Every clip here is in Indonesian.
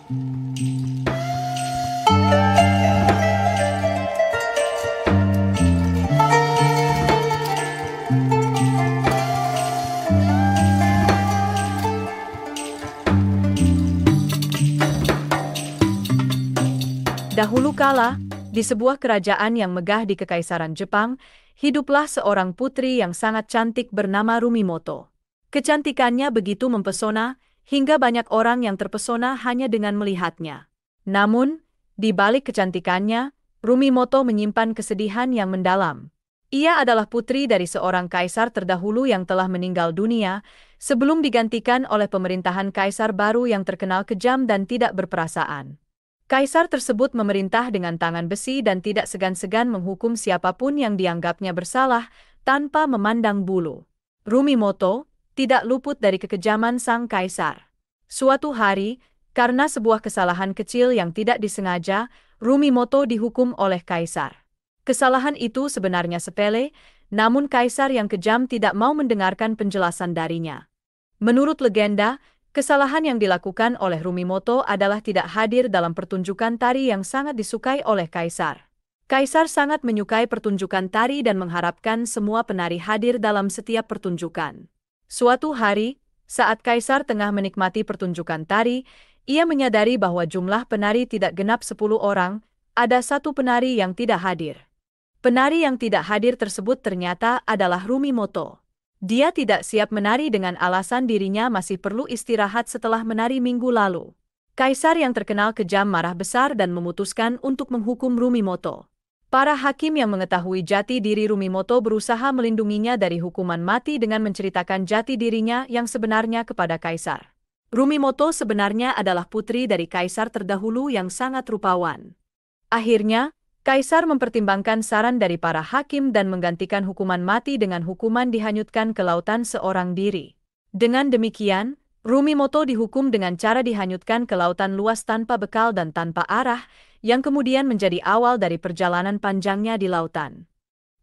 Dahulu kala, di sebuah kerajaan yang megah di Kekaisaran Jepang, hiduplah seorang putri yang sangat cantik bernama Rumimoto. Kecantikannya begitu mempesona, hingga banyak orang yang terpesona hanya dengan melihatnya. Namun, di balik kecantikannya, Rumimoto menyimpan kesedihan yang mendalam. Ia adalah putri dari seorang kaisar terdahulu yang telah meninggal dunia, sebelum digantikan oleh pemerintahan kaisar baru yang terkenal kejam dan tidak berperasaan. Kaisar tersebut memerintah dengan tangan besi dan tidak segan-segan menghukum siapapun yang dianggapnya bersalah tanpa memandang bulu. Rumimoto tidak luput dari kekejaman sang kaisar. Suatu hari, karena sebuah kesalahan kecil yang tidak disengaja, Rumimoto dihukum oleh kaisar. Kesalahan itu sebenarnya sepele, namun kaisar yang kejam tidak mau mendengarkan penjelasan darinya. Menurut legenda, kesalahan yang dilakukan oleh Rumimoto adalah tidak hadir dalam pertunjukan tari yang sangat disukai oleh kaisar. Kaisar sangat menyukai pertunjukan tari dan mengharapkan semua penari hadir dalam setiap pertunjukan. Suatu hari, saat kaisar tengah menikmati pertunjukan tari, ia menyadari bahwa jumlah penari tidak genap 10 orang, ada satu penari yang tidak hadir. Penari yang tidak hadir tersebut ternyata adalah Rumimoto. Dia tidak siap menari dengan alasan dirinya masih perlu istirahat setelah menari minggu lalu. Kaisar yang terkenal kejam marah besar dan memutuskan untuk menghukum Rumimoto. Para hakim yang mengetahui jati diri Rumimoto berusaha melindunginya dari hukuman mati dengan menceritakan jati dirinya yang sebenarnya kepada kaisar. Rumimoto sebenarnya adalah putri dari kaisar terdahulu yang sangat rupawan. Akhirnya, kaisar mempertimbangkan saran dari para hakim dan menggantikan hukuman mati dengan hukuman dihanyutkan ke lautan seorang diri. Dengan demikian, Rumimoto dihukum dengan cara dihanyutkan ke lautan luas tanpa bekal dan tanpa arah, yang kemudian menjadi awal dari perjalanan panjangnya di lautan.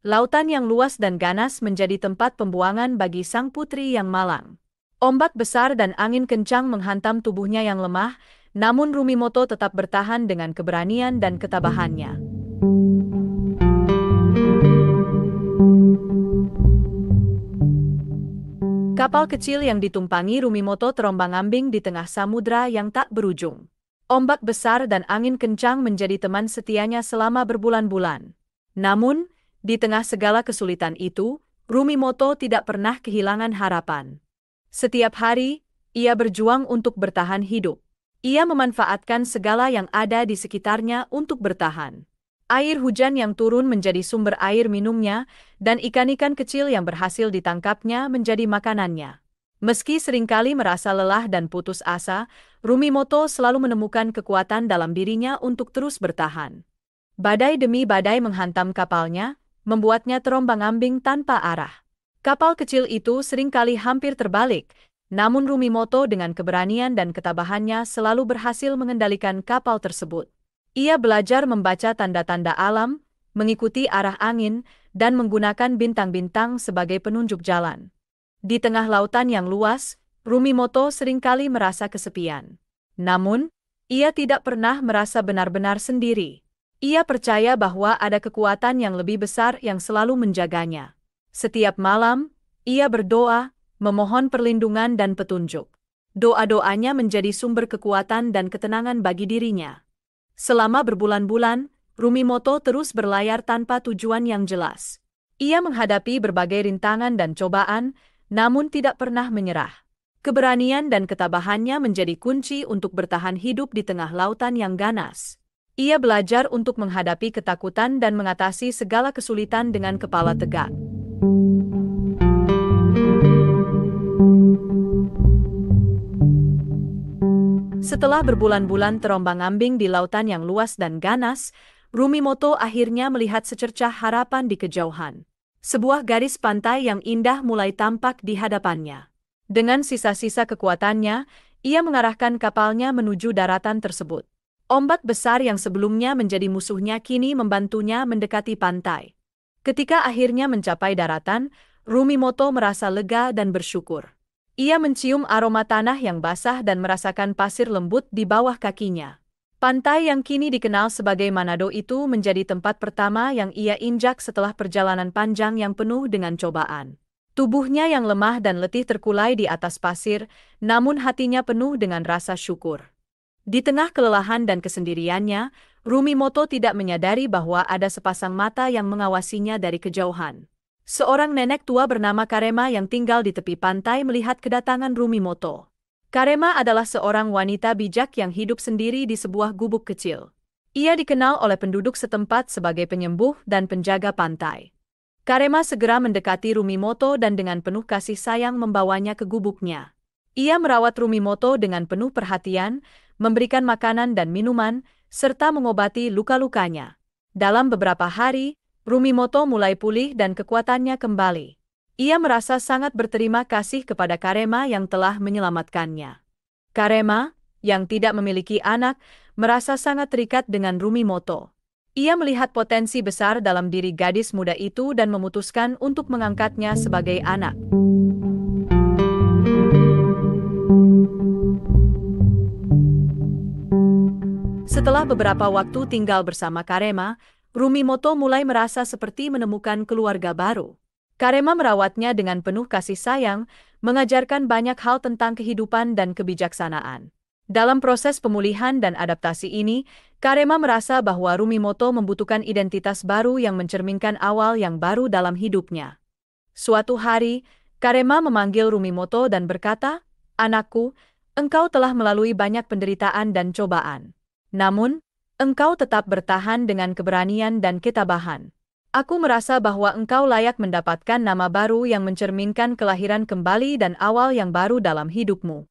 Lautan yang luas dan ganas menjadi tempat pembuangan bagi sang putri yang malang. Ombak besar dan angin kencang menghantam tubuhnya yang lemah, namun Rumimoto tetap bertahan dengan keberanian dan ketabahannya. Kapal kecil yang ditumpangi Rumimoto terombang-ambing di tengah samudra yang tak berujung. Ombak besar dan angin kencang menjadi teman setianya selama berbulan-bulan. Namun, di tengah segala kesulitan itu, Rumimoto tidak pernah kehilangan harapan. Setiap hari, ia berjuang untuk bertahan hidup. Ia memanfaatkan segala yang ada di sekitarnya untuk bertahan. Air hujan yang turun menjadi sumber air minumnya, dan ikan-ikan kecil yang berhasil ditangkapnya menjadi makanannya. Meski seringkali merasa lelah dan putus asa, Rumimoto selalu menemukan kekuatan dalam dirinya untuk terus bertahan. Badai demi badai menghantam kapalnya, membuatnya terombang-ambing tanpa arah. Kapal kecil itu seringkali hampir terbalik, namun Rumimoto dengan keberanian dan ketabahannya selalu berhasil mengendalikan kapal tersebut. Ia belajar membaca tanda-tanda alam, mengikuti arah angin, dan menggunakan bintang-bintang sebagai penunjuk jalan. Di tengah lautan yang luas, Rumimoto seringkali merasa kesepian. Namun, ia tidak pernah merasa benar-benar sendiri. Ia percaya bahwa ada kekuatan yang lebih besar yang selalu menjaganya. Setiap malam, ia berdoa, memohon perlindungan dan petunjuk. Doa-doanya menjadi sumber kekuatan dan ketenangan bagi dirinya. Selama berbulan-bulan, Rumimoto terus berlayar tanpa tujuan yang jelas. Ia menghadapi berbagai rintangan dan cobaan, namun tidak pernah menyerah. Keberanian dan ketabahannya menjadi kunci untuk bertahan hidup di tengah lautan yang ganas. Ia belajar untuk menghadapi ketakutan dan mengatasi segala kesulitan dengan kepala tegak. Setelah berbulan-bulan terombang-ambing di lautan yang luas dan ganas, Rumimoto akhirnya melihat secercah harapan di kejauhan. Sebuah garis pantai yang indah mulai tampak di hadapannya. Dengan sisa-sisa kekuatannya, ia mengarahkan kapalnya menuju daratan tersebut. Ombak besar yang sebelumnya menjadi musuhnya kini membantunya mendekati pantai. Ketika akhirnya mencapai daratan, Rumimoto merasa lega dan bersyukur. Ia mencium aroma tanah yang basah dan merasakan pasir lembut di bawah kakinya. Pantai yang kini dikenal sebagai Manado itu menjadi tempat pertama yang ia injak setelah perjalanan panjang yang penuh dengan cobaan. Tubuhnya yang lemah dan letih terkulai di atas pasir, namun hatinya penuh dengan rasa syukur. Di tengah kelelahan dan kesendiriannya, Rumimoto tidak menyadari bahwa ada sepasang mata yang mengawasinya dari kejauhan. Seorang nenek tua bernama Karema yang tinggal di tepi pantai melihat kedatangan Rumimoto. Karema adalah seorang wanita bijak yang hidup sendiri di sebuah gubuk kecil. Ia dikenal oleh penduduk setempat sebagai penyembuh dan penjaga pantai. Karema segera mendekati Rumimoto dan dengan penuh kasih sayang membawanya ke gubuknya. Ia merawat Rumimoto dengan penuh perhatian, memberikan makanan dan minuman, serta mengobati luka-lukanya. Dalam beberapa hari, Rumimoto mulai pulih dan kekuatannya kembali. Ia merasa sangat berterima kasih kepada Karema yang telah menyelamatkannya. Karema, yang tidak memiliki anak, merasa sangat terikat dengan Rumimoto. Ia melihat potensi besar dalam diri gadis muda itu dan memutuskan untuk mengangkatnya sebagai anak. Setelah beberapa waktu tinggal bersama Karema, Rumimoto mulai merasa seperti menemukan keluarga baru. Karema merawatnya dengan penuh kasih sayang, mengajarkan banyak hal tentang kehidupan dan kebijaksanaan. Dalam proses pemulihan dan adaptasi ini, Karema merasa bahwa Rumimoto membutuhkan identitas baru yang mencerminkan awal yang baru dalam hidupnya. Suatu hari, Karema memanggil Rumimoto dan berkata, "Anakku, engkau telah melalui banyak penderitaan dan cobaan. Namun, engkau tetap bertahan dengan keberanian dan ketabahan. Aku merasa bahwa engkau layak mendapatkan nama baru yang mencerminkan kelahiran kembali dan awal yang baru dalam hidupmu."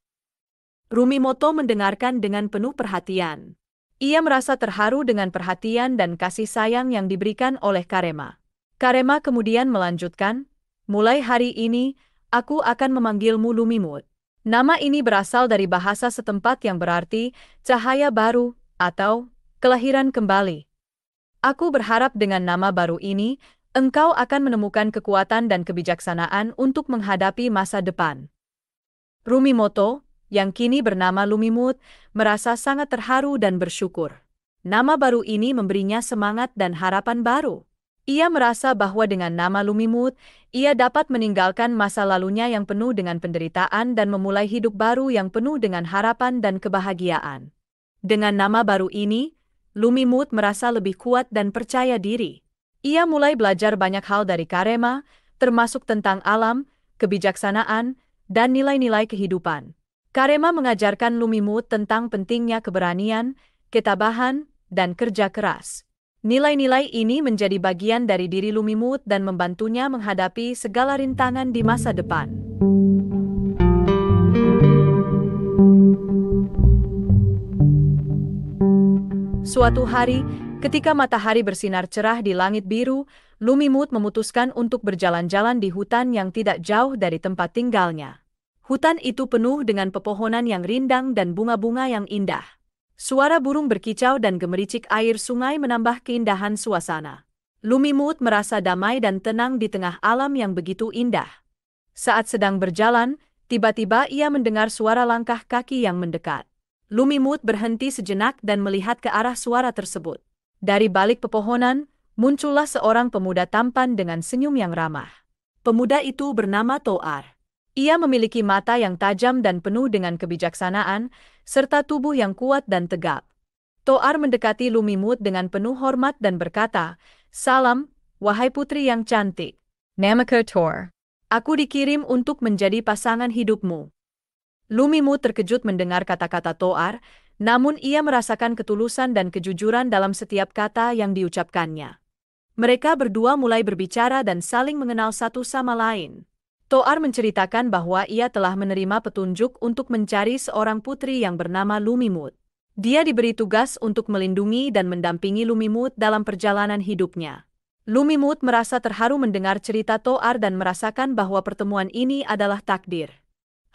Rumimoto mendengarkan dengan penuh perhatian. Ia merasa terharu dengan perhatian dan kasih sayang yang diberikan oleh Karema. Karema kemudian melanjutkan, "Mulai hari ini, aku akan memanggilmu Lumimut." Nama ini berasal dari bahasa setempat yang berarti cahaya baru atau kelahiran kembali. Aku berharap dengan nama baru ini, engkau akan menemukan kekuatan dan kebijaksanaan untuk menghadapi masa depan. Rumimoto, yang kini bernama Lumimut, merasa sangat terharu dan bersyukur. Nama baru ini memberinya semangat dan harapan baru. Ia merasa bahwa dengan nama Lumimut, ia dapat meninggalkan masa lalunya yang penuh dengan penderitaan dan memulai hidup baru yang penuh dengan harapan dan kebahagiaan. Dengan nama baru ini, Lumimut merasa lebih kuat dan percaya diri. Ia mulai belajar banyak hal dari Karema, termasuk tentang alam, kebijaksanaan, dan nilai-nilai kehidupan. Karema mengajarkan Lumimut tentang pentingnya keberanian, ketabahan, dan kerja keras. Nilai-nilai ini menjadi bagian dari diri Lumimut dan membantunya menghadapi segala rintangan di masa depan. Suatu hari, ketika matahari bersinar cerah di langit biru, Lumimut memutuskan untuk berjalan-jalan di hutan yang tidak jauh dari tempat tinggalnya. Hutan itu penuh dengan pepohonan yang rindang dan bunga-bunga yang indah. Suara burung berkicau dan gemericik air sungai menambah keindahan suasana. Lumimut merasa damai dan tenang di tengah alam yang begitu indah. Saat sedang berjalan, tiba-tiba ia mendengar suara langkah kaki yang mendekat. Lumimut berhenti sejenak dan melihat ke arah suara tersebut. Dari balik pepohonan, muncullah seorang pemuda tampan dengan senyum yang ramah. Pemuda itu bernama Toar. Ia memiliki mata yang tajam dan penuh dengan kebijaksanaan, serta tubuh yang kuat dan tegap. Toar mendekati Lumimut dengan penuh hormat dan berkata, "Salam, wahai putri yang cantik. Namaku Tor. Aku dikirim untuk menjadi pasangan hidupmu." Lumimut terkejut mendengar kata-kata Toar, namun ia merasakan ketulusan dan kejujuran dalam setiap kata yang diucapkannya. Mereka berdua mulai berbicara dan saling mengenal satu sama lain. Toar menceritakan bahwa ia telah menerima petunjuk untuk mencari seorang putri yang bernama Lumimut. Dia diberi tugas untuk melindungi dan mendampingi Lumimut dalam perjalanan hidupnya. Lumimut merasa terharu mendengar cerita Toar dan merasakan bahwa pertemuan ini adalah takdir.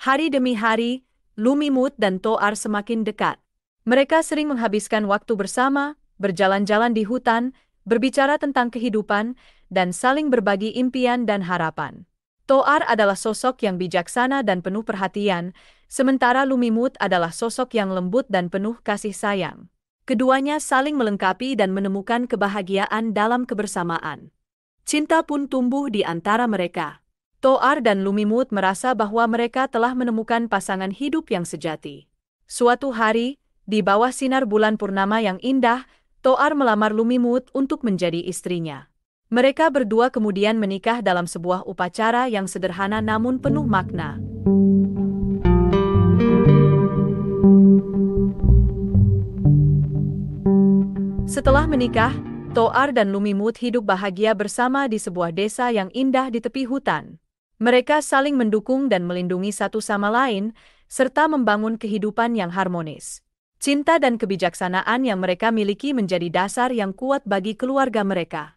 Hari demi hari, Lumimut dan Toar semakin dekat. Mereka sering menghabiskan waktu bersama, berjalan-jalan di hutan, berbicara tentang kehidupan, dan saling berbagi impian dan harapan. Toar adalah sosok yang bijaksana dan penuh perhatian, sementara Lumimut adalah sosok yang lembut dan penuh kasih sayang. Keduanya saling melengkapi dan menemukan kebahagiaan dalam kebersamaan. Cinta pun tumbuh di antara mereka. Toar dan Lumimut merasa bahwa mereka telah menemukan pasangan hidup yang sejati. Suatu hari, di bawah sinar bulan purnama yang indah, Toar melamar Lumimut untuk menjadi istrinya. Mereka berdua kemudian menikah dalam sebuah upacara yang sederhana namun penuh makna. Setelah menikah, Toar dan Lumimut hidup bahagia bersama di sebuah desa yang indah di tepi hutan. Mereka saling mendukung dan melindungi satu sama lain, serta membangun kehidupan yang harmonis. Cinta dan kebijaksanaan yang mereka miliki menjadi dasar yang kuat bagi keluarga mereka.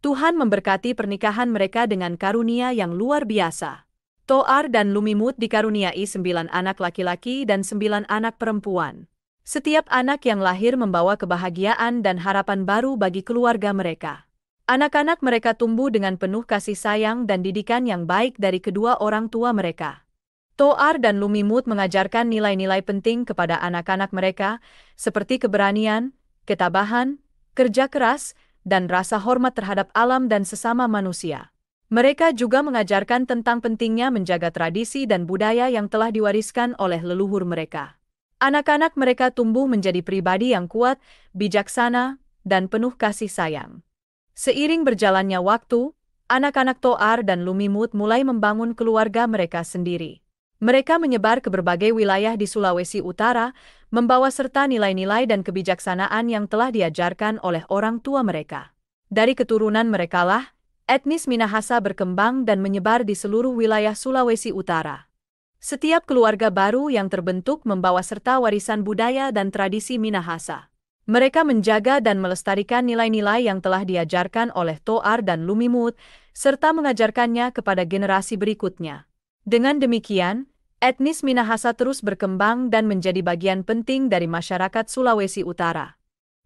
Tuhan memberkati pernikahan mereka dengan karunia yang luar biasa. Toar dan Lumimut dikaruniai 9 anak laki-laki dan 9 anak perempuan. Setiap anak yang lahir membawa kebahagiaan dan harapan baru bagi keluarga mereka. Anak-anak mereka tumbuh dengan penuh kasih sayang dan didikan yang baik dari kedua orang tua mereka. Toar dan Lumimut mengajarkan nilai-nilai penting kepada anak-anak mereka, seperti keberanian, ketabahan, kerja keras, dan rasa hormat terhadap alam dan sesama manusia. Mereka juga mengajarkan tentang pentingnya menjaga tradisi dan budaya yang telah diwariskan oleh leluhur mereka. Anak-anak mereka tumbuh menjadi pribadi yang kuat, bijaksana, dan penuh kasih sayang. Seiring berjalannya waktu, anak-anak Toar dan Lumimut mulai membangun keluarga mereka sendiri. Mereka menyebar ke berbagai wilayah di Sulawesi Utara, membawa serta nilai-nilai dan kebijaksanaan yang telah diajarkan oleh orang tua mereka. Dari keturunan merekalah, etnis Minahasa berkembang dan menyebar di seluruh wilayah Sulawesi Utara. Setiap keluarga baru yang terbentuk membawa serta warisan budaya dan tradisi Minahasa. Mereka menjaga dan melestarikan nilai-nilai yang telah diajarkan oleh Toar dan Lumimut, serta mengajarkannya kepada generasi berikutnya. Dengan demikian, etnis Minahasa terus berkembang dan menjadi bagian penting dari masyarakat Sulawesi Utara.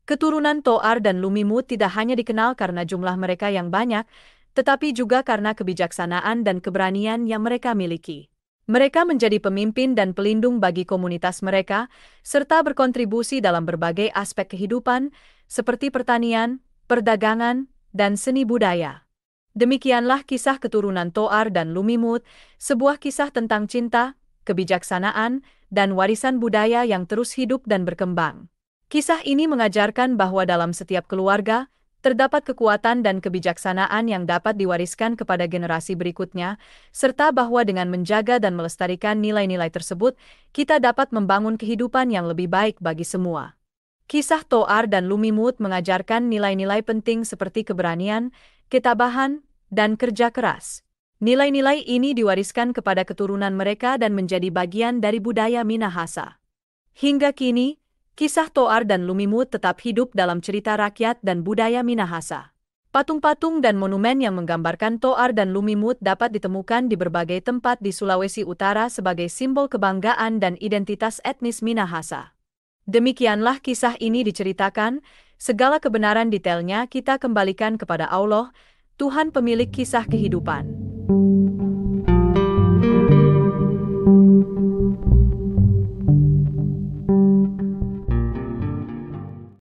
Keturunan Toar dan Lumimut tidak hanya dikenal karena jumlah mereka yang banyak, tetapi juga karena kebijaksanaan dan keberanian yang mereka miliki. Mereka menjadi pemimpin dan pelindung bagi komunitas mereka, serta berkontribusi dalam berbagai aspek kehidupan, seperti pertanian, perdagangan, dan seni budaya. Demikianlah kisah keturunan Toar dan Lumimut, sebuah kisah tentang cinta, kebijaksanaan, dan warisan budaya yang terus hidup dan berkembang. Kisah ini mengajarkan bahwa dalam setiap keluarga, terdapat kekuatan dan kebijaksanaan yang dapat diwariskan kepada generasi berikutnya, serta bahwa dengan menjaga dan melestarikan nilai-nilai tersebut, kita dapat membangun kehidupan yang lebih baik bagi semua. Kisah Toar dan Lumimut mengajarkan nilai-nilai penting seperti keberanian, ketabahan, dan kerja keras. Nilai-nilai ini diwariskan kepada keturunan mereka dan menjadi bagian dari budaya Minahasa. Hingga kini, kisah Toar dan Lumimut tetap hidup dalam cerita rakyat dan budaya Minahasa. Patung-patung dan monumen yang menggambarkan Toar dan Lumimut dapat ditemukan di berbagai tempat di Sulawesi Utara sebagai simbol kebanggaan dan identitas etnis Minahasa. Demikianlah kisah ini diceritakan, segala kebenaran detailnya kita kembalikan kepada Allah, Tuhan pemilik kisah kehidupan.